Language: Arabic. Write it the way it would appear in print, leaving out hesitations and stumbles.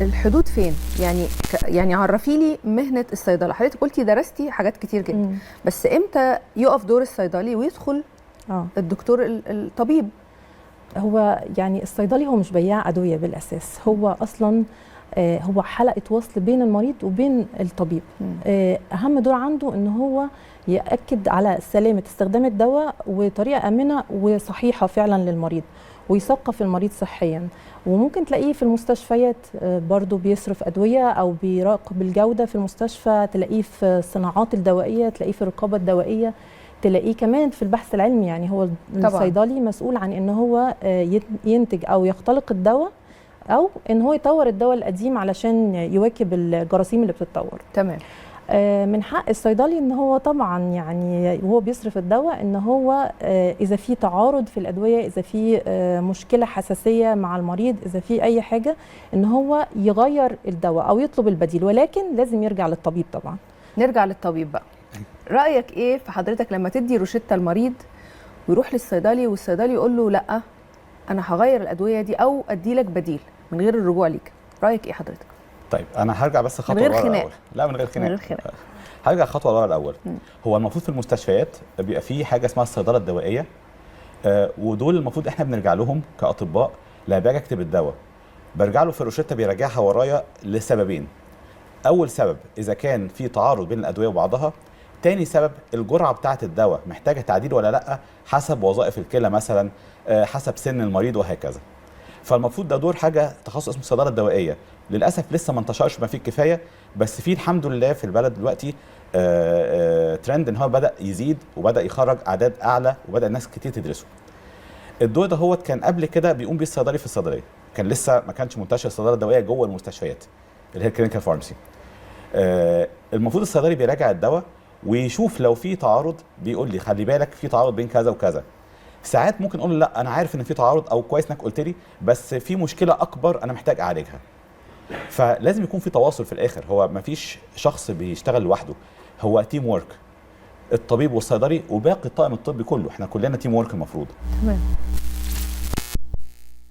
الحدود فين؟ يعني عرفي لي مهنه الصيدله. حضرتك قلتي درستي حاجات كتير جدا، بس امتى يقف دور الصيدلي ويدخل الدكتور الطبيب؟ هو يعني الصيدلي هو مش بياع ادويه بالاساس، هو اصلا هو حلقه وصل بين المريض وبين الطبيب. اهم دور عنده ان هو ياكد على سلامه استخدام الدواء وطريقه امنه وصحيحه فعلا للمريض، ويثقف المريض صحيا. وممكن تلاقيه في المستشفيات برضو بيصرف ادويه او بيراقب الجوده في المستشفى، تلاقيه في الصناعات الدوائيه، تلاقيه في الرقابه الدوائيه، تلاقيه كمان في البحث العلمي. يعني هو الصيدلي مسؤول عن ان هو ينتج او يختلق الدواء، او ان هو يطور الدواء القديم علشان يواكب الجراثيم اللي بتتطور. تمام. من حق الصيدلي ان هو طبعا يعني وهو بيصرف الدواء ان هو اذا في تعارض في الادويه، اذا في مشكله حساسيه مع المريض، اذا في اي حاجه، ان هو يغير الدواء او يطلب البديل، ولكن لازم يرجع للطبيب طبعا. نرجع للطبيب بقى. رايك ايه في حضرتك لما تدي روشته المريض ويروح للصيدلي والصيدلي يقول له لا انا هغير الادويه دي او ادي لك بديل من غير الرجوع ليك؟ رايك ايه حضرتك؟ طيب انا هرجع بس خطوه ورا الاول. لا من غير خناق. هرجع خطوه ورا الاول. هو المفروض في المستشفيات بيبقى في حاجه اسمها الصيدله الدوائيه، ودول المفروض احنا بنرجع لهم كاطباء. لما باجي اكتب الدواء برجع له في الروشته، بيراجعها ورايا لسببين. اول سبب اذا كان في تعارض بين الادويه وبعضها، تاني سبب الجرعه بتاعه الدواء محتاجه تعديل ولا لا، حسب وظائف الكلى مثلا، حسب سن المريض وهكذا. فالمفروض ده دور حاجه تخصص اسمه الصيدله الدوائيه. للاسف لسه ما انتشرش ما فيه الكفايه، بس في الحمد لله في البلد دلوقتي ترند ان هو بدا يزيد وبدا يخرج اعداد اعلى وبدا الناس كتير تدرسه. الدور ده هو كان قبل كده بيقوم بيه الصيدلي في الصيدليه، كان لسه ما كانش منتشر الصيدله الدوائيه جوه المستشفيات اللي هي الكلينيكال فارماسي. المفروض الصيدلي بيراجع الدواء ويشوف لو في تعارض، بيقول لي خلي بالك في تعارض بين كذا وكذا. ساعات ممكن اقول له لا انا عارف ان في تعارض، او كويس انك قلت لي، بس في مشكله اكبر انا محتاج اعالجها. فلازم يكون في تواصل في الاخر، هو ما فيش شخص بيشتغل لوحده، هو تيم وورك. الطبيب والصيدلي وباقي الطاقم الطبي كله، احنا كلنا تيم وورك المفروض. تمام.